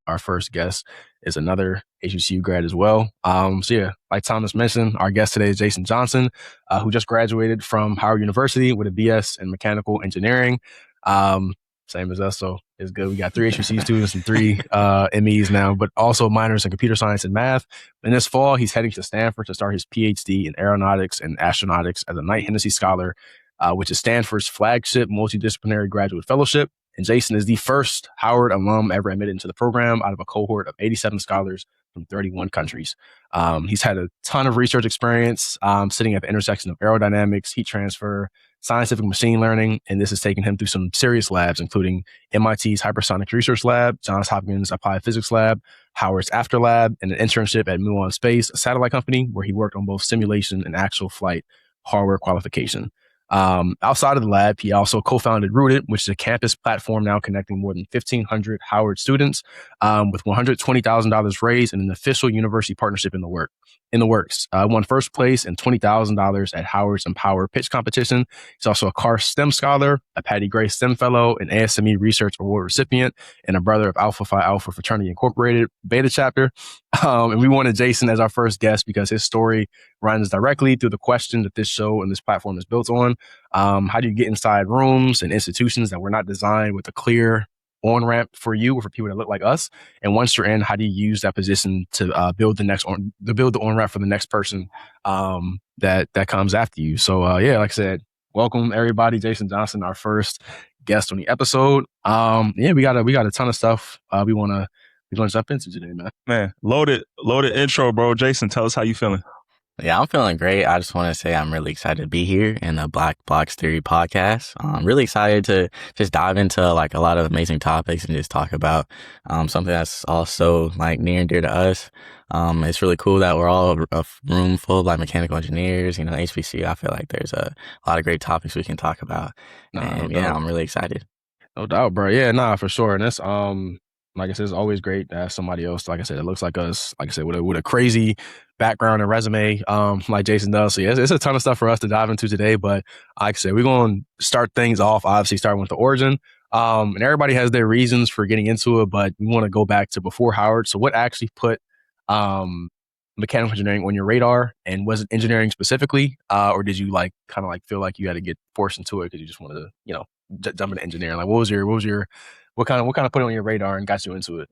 Our first guest is another HBCU grad as well. So yeah, like Thomas mentioned, our guest today is Jayson Johnson, who just graduated from Howard University with a BS in mechanical engineering. Same as us, so it's good. We got 3 HBCU students and 3 MEs now, but also minors in computer science and math. And this fall, he's heading to Stanford to start his PhD in aeronautics and astronautics as a Knight Hennessy Scholar, which is Stanford's flagship multidisciplinary graduate fellowship. And Jayson is the first Howard alum ever admitted into the program out of a cohort of 87 scholars from 31 countries. He's had a ton of research experience sitting at the intersection of aerodynamics, heat transfer, scientific machine learning, and this has taken him through some serious labs, including MIT's Hypersonics Research Lab, Johns Hopkins Applied Physics Lab, Howard's After Lab, and an internship at Muon Space, a satellite company where he worked on both simulation and actual flight hardware qualification. Outside of the lab, he also co-founded Rooted, which is a campus platform now connecting more than 1,500 Howard students, with $120,000 raised and an official university partnership in the works. Won first place and $20,000 at Howard's Empower Pitch Competition. He's also a CAR STEM Scholar, a Patty Gray STEM Fellow, an ASME Research Award recipient, and a brother of Alpha Phi Alpha Fraternity Incorporated Beta Chapter. And we wanted Jayson as our first guest because his story runs directly through the question that this show and this platform is built on. How do you get inside rooms and institutions that were not designed with a clear on-ramp for you or for people that look like us? And once you're in, how do you use that position to build the on-ramp for the next person that comes after you? So yeah, like I said, welcome everybody. Jayson Johnson, our first guest on the episode. Yeah, we got a ton of stuff we want to jump into today, man. Man, loaded intro, bro. Jayson, tell us how you feeling. Yeah, I'm feeling great. I just want to say I'm really excited to be here in the Black Blocks Theory podcast. I'm really excited to just dive into like a lot of amazing topics and just talk about something that's also like near and dear to us. It's really cool that we're all a room full of like mechanical engineers, HBCU. I feel like there's a lot of great topics we can talk about. I'm really excited. No doubt, bro. Yeah, for sure. And that's like I said, it's always great to have somebody else, like I said, it looks like us, like I said, with a crazy background and resume, like Jayson does. So yeah, it's a ton of stuff for us to dive into today. But like I said, we're going to start things off, obviously starting with the origin. And everybody has their reasons for getting into it, but we want to go back to before Howard. So what actually put mechanical engineering on your radar, and was it engineering specifically? Or did you feel like you had to get forced into it because you just wanted to, jump into engineering? Like what kind of put it on your radar and got you into it?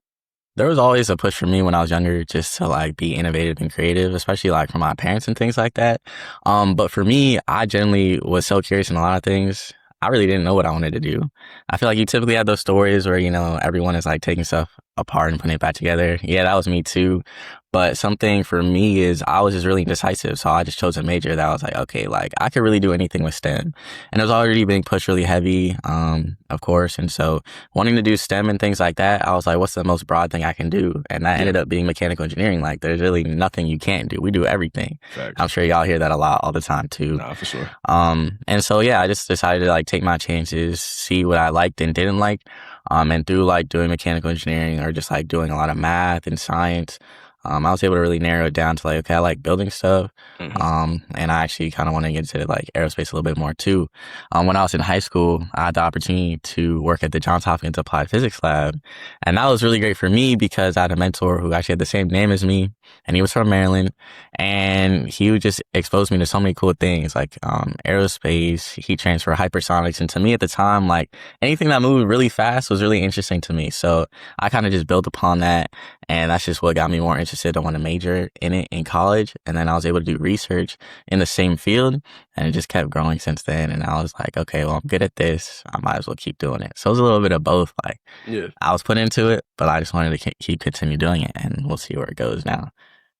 There was always a push for me when I was younger just to like be innovative and creative, especially like from my parents and things like that. But for me, I generally was so curious in a lot of things. I really didn't know what I wanted to do. I feel like you typically have those stories where, everyone is like taking stuff apart and putting it back together. Yeah, that was me too. But something for me is I was just really indecisive. So I just chose a major that I was like, okay, like I could really do anything with STEM. And it was already being pushed really heavy, of course. And so wanting to do STEM and things like that, I was like, what's the most broad thing I can do? And that ended up being mechanical engineering. Like there's really nothing you can't do. We do everything. Facts. I'm sure y'all hear that a lot all the time too. No, for sure. And so, yeah, I just decided to like take my chances, see what I liked and didn't like. And through like doing mechanical engineering or just like doing a lot of math and science, I was able to really narrow it down to like, okay, I like building stuff. And I actually kind of want to get into like aerospace a little bit more too. When I was in high school, I had the opportunity to work at the Johns Hopkins Applied Physics Lab. And that was really great for me because I had a mentor who actually had the same name as me, and he was from Maryland. And he would just expose me to so many cool things like aerospace, heat transfer, hypersonics. And to me at the time, like anything that moved really fast was really interesting to me. So I kind of just built upon that. And that's just what got me more interested. I want to major in it in college. And then I was able to do research in the same field. And it just kept growing since then. And I was like, okay, well, I'm good at this. I might as well keep doing it. So it was a little bit of both. Like, I was put into it, but I just wanted to continue doing it. And we'll see where it goes now.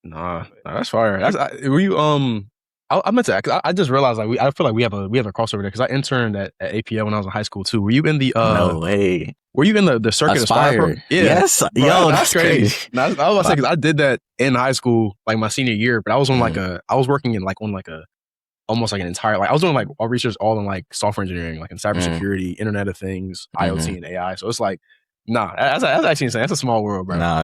Nah, that's fire. Were you I meant to. I just realized like I feel like we have a crossover there because I interned at APL when I was in high school too. Were you in the No way. Were you in the circuit Aspire? Yeah. Yes. Bro, yo, that's crazy. I was about to say because I did that in high school, like my senior year. But I was on I was working in like on like a almost like an entire I was doing like all research all in like software engineering, like in cybersecurity, Internet of Things, IoT, and AI. So it's like. Nah, that's actually insane. That's a small world, bro. Nah,